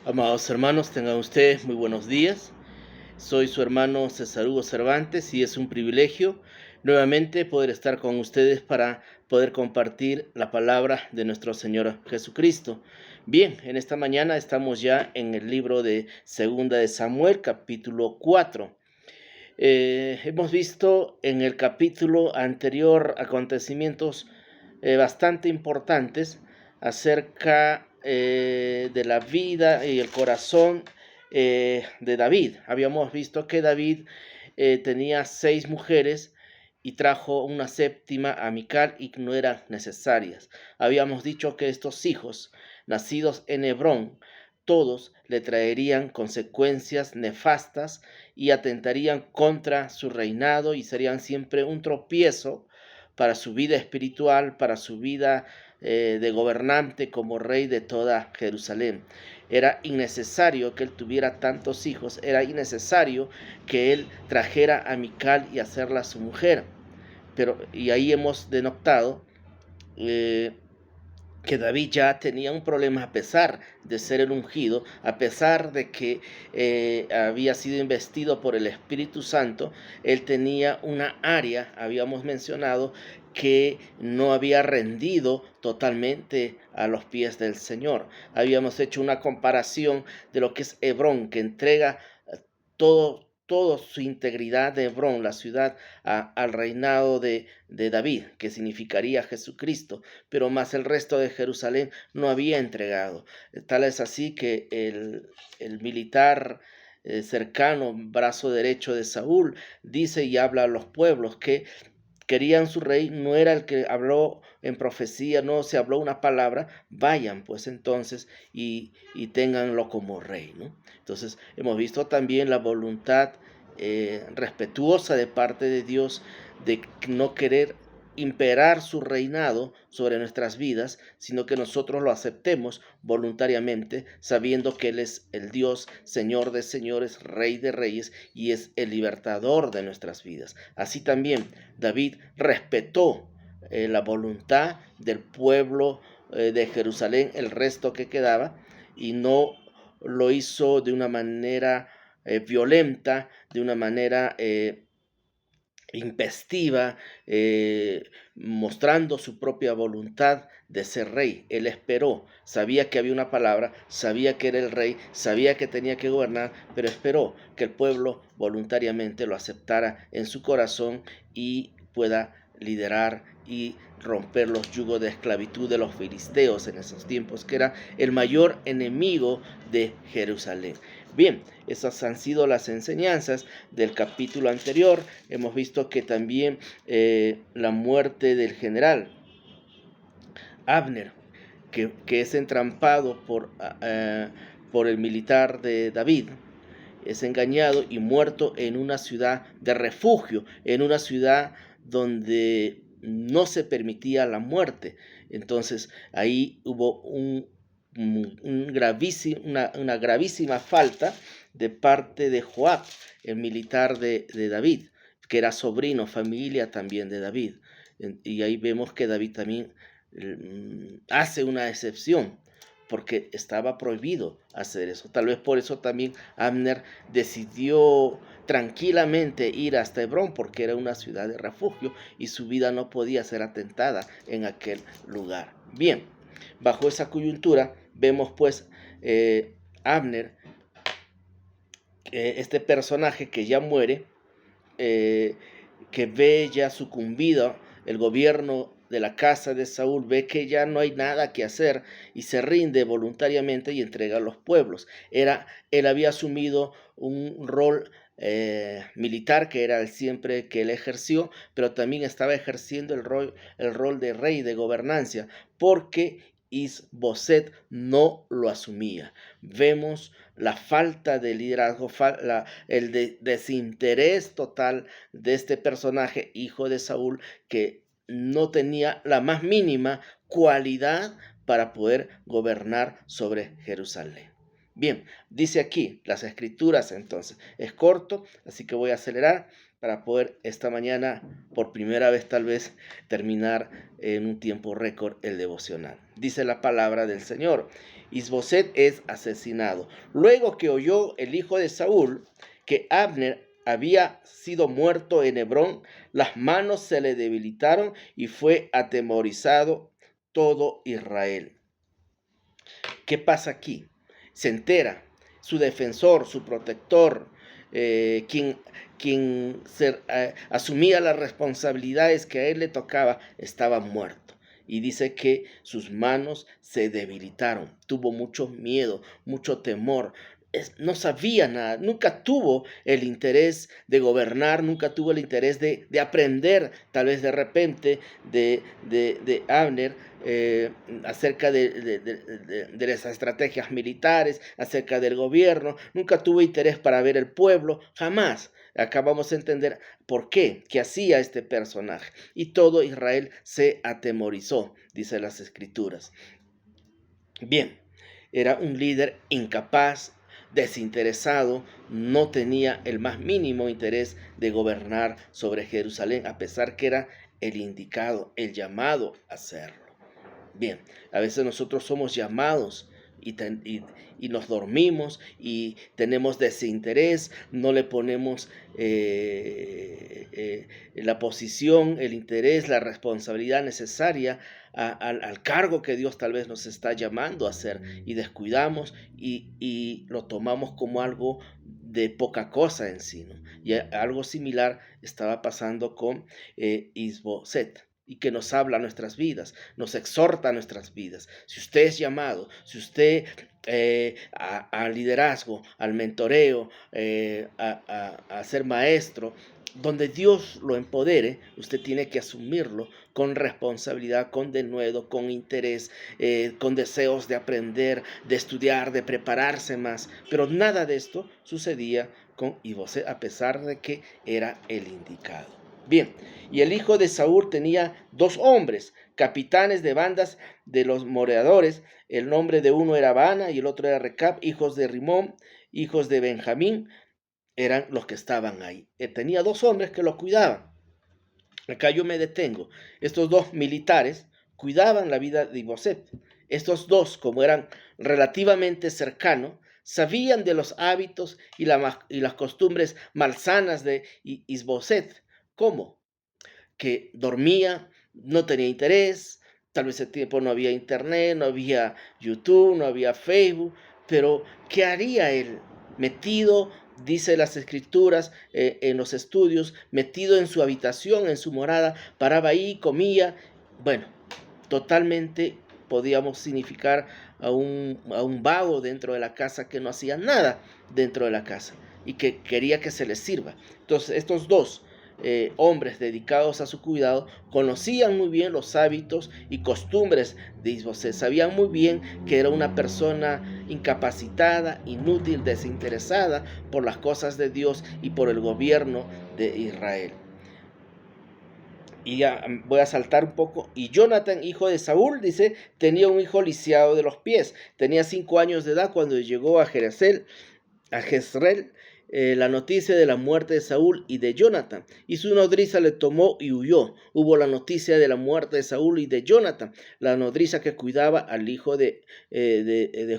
Amados hermanos, tengan ustedes muy buenos días. Soy su hermano César Hugo Cervantes y es un privilegio nuevamente poder estar con ustedes para poder compartir la palabra de nuestro Señor Jesucristo. Bien, en esta mañana estamos ya en el libro de Segunda de Samuel, capítulo 4. Hemos visto en el capítulo anterior acontecimientos bastante importantes acerca de la vida y el corazón de David. Habíamos visto que David tenía 6 mujeres y trajo una séptima a Mical y no eran necesarias. Habíamos dicho que estos hijos, nacidos en Hebrón, todos le traerían consecuencias nefastas y atentarían contra su reinado y serían siempre un tropiezo para su vida espiritual, para su vida de gobernante como rey de toda Jerusalén. Era innecesario que él tuviera tantos hijos, era innecesario que él trajera a Mical y hacerla su mujer. Y ahí hemos denotado eh, que David ya tenía un problema a pesar de ser el ungido, a pesar de que había sido investido por el Espíritu Santo. Él tenía una área, habíamos mencionado, que no había rendido totalmente a los pies del Señor. Habíamos hecho una comparación de lo que es Hebrón, que entrega toda su integridad de Hebrón, la ciudad, al reinado de David, que significaría Jesucristo, pero más el resto de Jerusalén no había entregado. Tal es así que el militar cercano, brazo derecho de Saúl, dice y habla a los pueblos que querían su rey, no era el que habló en profecía, no se habló una palabra, vayan pues entonces y ténganlo como rey, ¿no? Entonces hemos visto también la voluntad respetuosa de parte de Dios de no querer imperar su reinado sobre nuestras vidas, sino que nosotros lo aceptemos voluntariamente, sabiendo que Él es el Dios, Señor de señores, Rey de reyes, y es el libertador de nuestras vidas. Así también David respetó la voluntad del pueblo de Jerusalén, el resto que quedaba, y no lo hizo de una manera violenta, de una manera impestiva, mostrando su propia voluntad de ser rey. Él esperó, sabía que había una palabra, sabía que era el rey, sabía que tenía que gobernar, pero esperó que el pueblo voluntariamente lo aceptara en su corazón y pueda liderar y romper los yugos de esclavitud de los filisteos en esos tiempos, que era el mayor enemigo de Jerusalén. Bien, esas han sido las enseñanzas del capítulo anterior. Hemos visto que también la muerte del general Abner, que es entrampado por el militar de David, es engañado y muerto en una ciudad de refugio, en una ciudad donde no se permitía la muerte. Entonces ahí hubo una gravísima falta de parte de Joab, el militar de David, que era sobrino, familia también de David. Y ahí vemos que David también hace una excepción, porque estaba prohibido hacer eso. Tal vez por eso también Abner decidió tranquilamente ir hasta Hebrón, porque era una ciudad de refugio y su vida no podía ser atentada en aquel lugar. Bien, bajo esa coyuntura vemos pues Abner, este personaje que ya muere, que ve ya sucumbido el gobierno de la casa de Saúl, ve que ya no hay nada que hacer y se rinde voluntariamente y entrega a los pueblos. Él había asumido un rol militar, que era el siempre que él ejerció, pero también estaba ejerciendo el rol de rey, de gobernancia, porque Isboset no lo asumía. Vemos la falta de liderazgo, el desinterés total de este personaje, hijo de Saúl, que no tenía la más mínima cualidad para poder gobernar sobre Jerusalén. Bien, dice aquí las escrituras entonces. Es corto, así que voy a acelerar. para poder esta mañana, por primera vez tal vez, terminar en un tiempo récord el devocional. Dice la palabra del Señor: Isboset es asesinado. Luego que oyó el hijo de Saúl que Abner había sido muerto en Hebrón, las manos se le debilitaron y fue atemorizado todo Israel. ¿Qué pasa aquí? Se entera, su defensor, su protector, quien asumía las responsabilidades que a él le tocaba, estaba muerto. Y dice que sus manos se debilitaron, tuvo mucho miedo, mucho temor. No sabía nada, nunca tuvo el interés de gobernar, nunca tuvo el interés de aprender, tal vez de repente, de Abner, acerca de las estrategias militares, acerca del gobierno, nunca tuvo interés para ver el pueblo, jamás. Acá vamos a entender por qué hacía este personaje. Y todo Israel se atemorizó, dice las Escrituras. Bien, era un líder incapaz, desinteresado, no tenía el más mínimo interés de gobernar sobre Jerusalén, a pesar que era el indicado, el llamado a hacerlo. Bien, a veces nosotros somos llamados y nos dormimos y tenemos desinterés, no le ponemos la posición, el interés, la responsabilidad necesaria al cargo que Dios tal vez nos está llamando a hacer, y descuidamos y lo tomamos como algo de poca cosa en sí, ¿no? Y algo similar estaba pasando con Isboset, y que nos habla a nuestras vidas, nos exhorta a nuestras vidas. Si usted es llamado, si usted al liderazgo, al mentoreo, a ser maestro, donde Dios lo empodere, usted tiene que asumirlo con responsabilidad, con denuedo, con interés, con deseos de aprender, de estudiar, de prepararse más. Pero nada de esto sucedía con Isboset, a pesar de que era el indicado. Bien, y el hijo de Saúl tenía 2 hombres, capitanes de bandas de los moradores. El nombre de uno era Baana y el otro era Recab, hijos de Rimón, hijos de Benjamín, eran los que estaban ahí. Él tenía 2 hombres que lo cuidaban. Acá yo me detengo. Estos 2 militares cuidaban la vida de Isboset. Estos 2, como eran relativamente cercanos, sabían de los hábitos y las costumbres malsanas de Isboset. ¿Cómo? Que dormía, no tenía interés, tal vez ese tiempo no había internet, no había YouTube, no había Facebook, pero ¿qué haría él? Metido, dice las escrituras, en los estudios, metido en su habitación, en su morada, paraba ahí, comía. Bueno, totalmente podíamos significar a un vago dentro de la casa que no hacía nada dentro de la casa y que quería que se les sirva. Entonces, estos 2 hombres dedicados a su cuidado conocían muy bien los hábitos y costumbres de Isboset, sabían muy bien que era una persona incapacitada, inútil, desinteresada por las cosas de Dios y por el gobierno de Israel. Y ya voy a saltar un poco. Y Jonathan, hijo de Saúl, dice, tenía un hijo lisiado de los pies. Tenía 5 años de edad cuando llegó a Jezreel, la noticia de la muerte de Saúl y de Jonathan. Y su nodriza le tomó y huyó. Hubo la noticia de la muerte de Saúl y de Jonathan. La nodriza que cuidaba al hijo de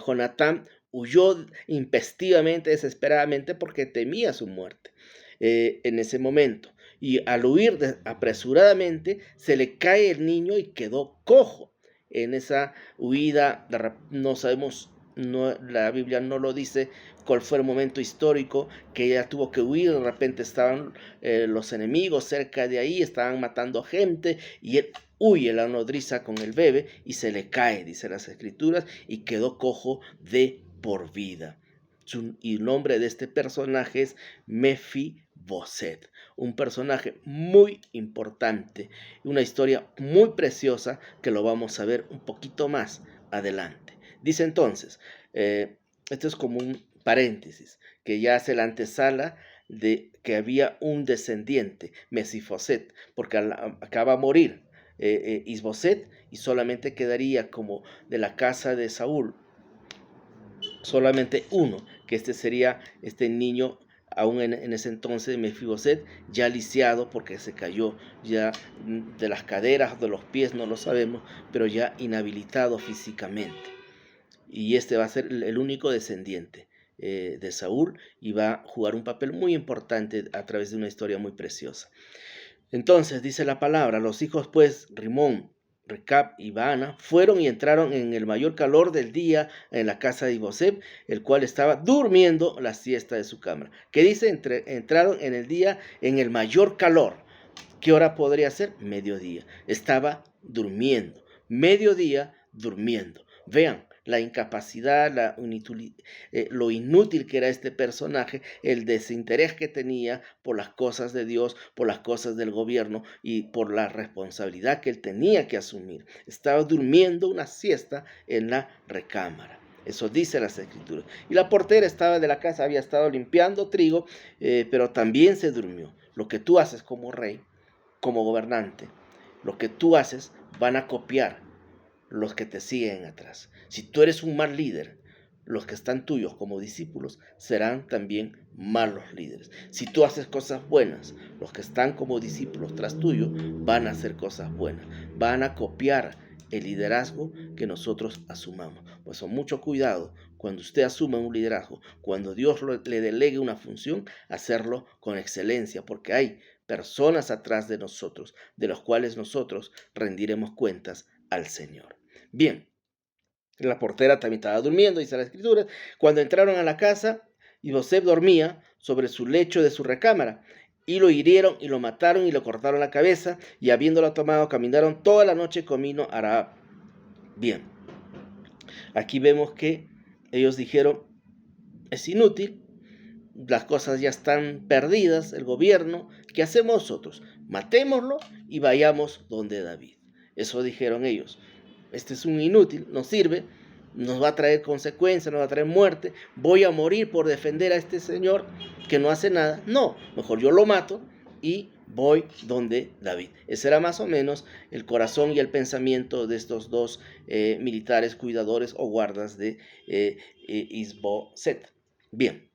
Jonatán huyó impestivamente, desesperadamente, porque temía su muerte en ese momento. Y al huir apresuradamente, se le cae el niño y quedó cojo. En esa huida, no sabemos, la Biblia no lo dice cuál fue el momento histórico que ella tuvo que huir. De repente estaban los enemigos cerca de ahí, estaban matando gente, y él huye la nodriza con el bebé y se le cae, dice las escrituras, y quedó cojo de por vida. Y el nombre de este personaje es Mefiboset, un personaje muy importante, una historia muy preciosa que lo vamos a ver un poquito más adelante. Dice entonces, esto es como un paréntesis, que ya hace la antesala de que había un descendiente, Mefiboset, porque acaba de morir Isboset, y solamente quedaría como de la casa de Saúl solamente uno, que este sería este niño aún en ese entonces Mefiboset, ya lisiado porque se cayó ya de las caderas, de los pies, no lo sabemos, pero ya inhabilitado físicamente. Y este va a ser el único descendiente de Saúl y va a jugar un papel muy importante a través de una historia muy preciosa. Entonces dice la palabra, los hijos pues Rimón, Recab y Baana fueron y entraron en el mayor calor del día en la casa de Iboseb, el cual estaba durmiendo la siesta de su cámara. ¿Qué dice? Entraron en el día en el mayor calor. ¿Qué hora podría ser? Mediodía. Estaba durmiendo. Mediodía durmiendo. Vean la incapacidad, lo inútil que era este personaje, el desinterés que tenía por las cosas de Dios, por las cosas del gobierno y por la responsabilidad que él tenía que asumir. Estaba durmiendo una siesta en la recámara. Eso dice las escrituras. Y la portera estaba de la casa, había estado limpiando trigo, pero también se durmió. Lo que tú haces como rey, como gobernante, lo que tú haces van a copiar los que te siguen atrás. Si tú eres un mal líder, los que están tuyos como discípulos serán también malos líderes. Si tú haces cosas buenas, los que están como discípulos tras tuyo van a hacer cosas buenas, van a copiar el liderazgo que nosotros asumamos. Pues con mucho cuidado, cuando usted asuma un liderazgo, cuando Dios le delegue una función, hacerlo con excelencia, porque hay personas atrás de nosotros, de los cuales nosotros rendiremos cuentas al Señor. Bien, la portera también estaba durmiendo, dice la escritura. Cuando entraron a la casa, Iboseb dormía sobre su lecho de su recámara, y lo hirieron y lo mataron y le cortaron la cabeza, y habiéndolo tomado caminaron toda la noche camino a Arab. Bien, aquí vemos que ellos dijeron, es inútil, las cosas ya están perdidas, el gobierno, ¿qué hacemos nosotros? Matémoslo y vayamos donde David. Eso dijeron ellos. Este es un inútil, no sirve, nos va a traer consecuencias, nos va a traer muerte, voy a morir por defender a este señor que no hace nada. No, mejor yo lo mato y voy donde David. Ese era más o menos el corazón y el pensamiento de estos dos militares cuidadores o guardas de Isboset. Bien,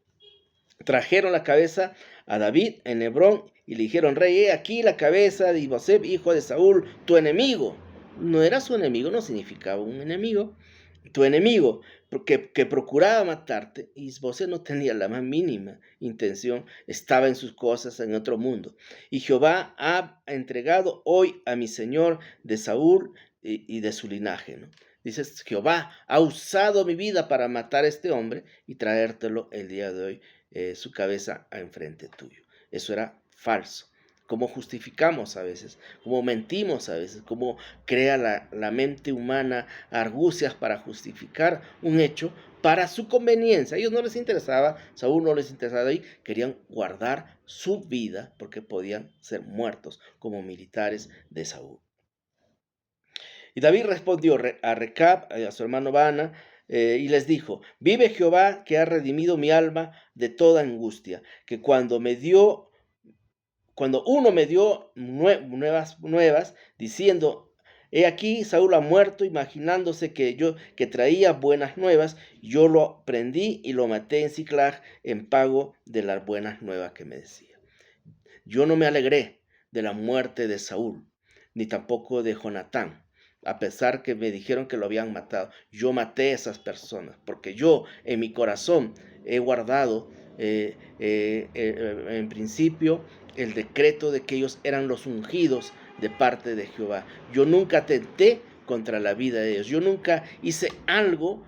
trajeron la cabeza a David en Hebrón y le dijeron, rey, aquí la cabeza de Isboset, hijo de Saúl, tu enemigo. No era su enemigo, no significaba un enemigo. Tu enemigo que procuraba matarte, Isboset no tenía la más mínima intención, estaba en sus cosas en otro mundo. Y Jehová ha entregado hoy a mi señor de Saúl y de su linaje, ¿no? Dices, Jehová ha usado mi vida para matar a este hombre y traértelo el día de hoy, su cabeza a enfrente tuyo. Eso era falso. Cómo justificamos a veces, cómo mentimos a veces, cómo crea la mente humana argucias para justificar un hecho para su conveniencia. A ellos no les interesaba, Saúl no les interesaba ahí, querían guardar su vida porque podían ser muertos como militares de Saúl. Y David respondió a Recab, a su hermano Baana, y les dijo, vive Jehová que ha redimido mi alma de toda angustia, que cuando uno me dio nuevas diciendo, he aquí Saúl ha muerto, imaginándose que traía buenas nuevas, yo lo prendí y lo maté en Siclag en pago de las buenas nuevas que me decía. Yo no me alegré de la muerte de Saúl, ni tampoco de Jonatán, a pesar que me dijeron que lo habían matado. Yo maté a esas personas, porque yo en mi corazón he guardado en principio el decreto de que ellos eran los ungidos de parte de Jehová. Yo nunca atenté contra la vida de ellos. Yo nunca hice algo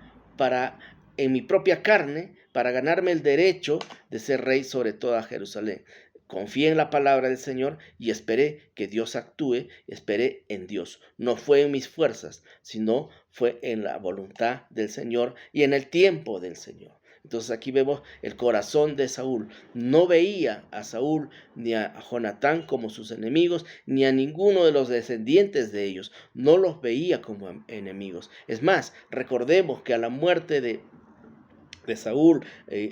en mi propia carne, para ganarme el derecho de ser rey sobre toda Jerusalén. Confié en la palabra del Señor y esperé que Dios actúe, esperé en Dios. No fue en mis fuerzas, sino fue en la voluntad del Señor y en el tiempo del Señor. Entonces aquí vemos el corazón de Saúl. No veía a Saúl ni a Jonatán como sus enemigos, ni a ninguno de los descendientes de ellos. No los veía como enemigos. Es más, recordemos que a la muerte Saúl y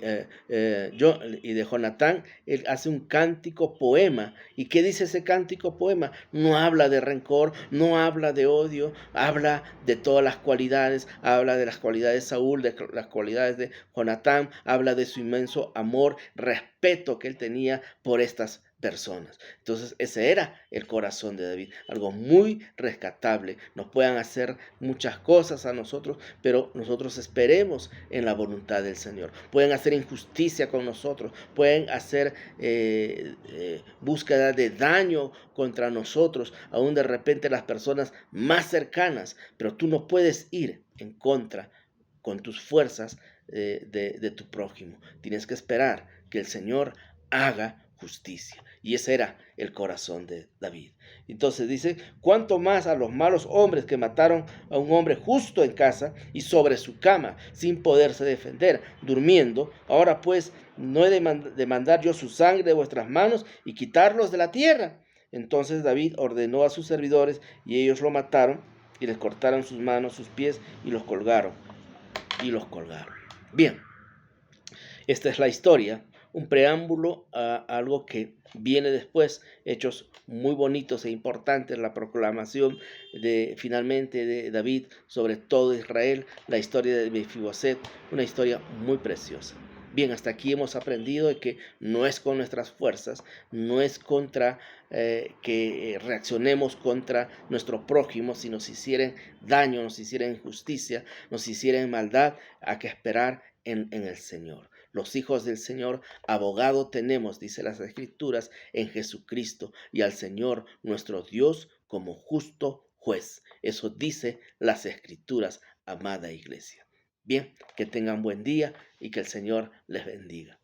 de Jonatán, él hace un cántico poema. ¿Y qué dice ese cántico poema? No habla de rencor, no habla de odio, habla de todas las cualidades, habla de las cualidades de Saúl, de las cualidades de Jonatán, habla de su inmenso amor, respeto que él tenía por estas personas. Entonces ese era el corazón de David, algo muy rescatable. Nos puedan hacer muchas cosas a nosotros, pero nosotros esperemos en la voluntad del Señor. Pueden hacer injusticia con nosotros, pueden hacer búsqueda de daño contra nosotros, aún de repente las personas más cercanas, pero tú no puedes ir en contra con tus fuerzas de tu prójimo. Tienes que esperar que el Señor haga justicia. Y ese era el corazón de David. Entonces dice, cuanto más a los malos hombres que mataron a un hombre justo en casa y sobre su cama, sin poderse defender, durmiendo. Ahora pues, no he de mandar yo su sangre de vuestras manos y quitarlos de la tierra. Entonces David ordenó a sus servidores y ellos lo mataron y les cortaron sus manos, sus pies y los colgaron. Bien, esta es la historia, un preámbulo a algo que viene después, hechos muy bonitos e importantes, la proclamación finalmente de David sobre todo Israel, la historia de Mefiboset, una historia muy preciosa. Bien, hasta aquí hemos aprendido de que no es con nuestras fuerzas, no es contra que reaccionemos contra nuestro prójimo, si nos hicieren daño, nos hicieren injusticia, nos hicieren maldad, hay que esperar en el Señor. Los hijos del Señor, abogado tenemos, dice las Escrituras, en Jesucristo y al Señor nuestro Dios como justo juez. Eso dice las Escrituras, amada iglesia. Bien, que tengan buen día y que el Señor les bendiga.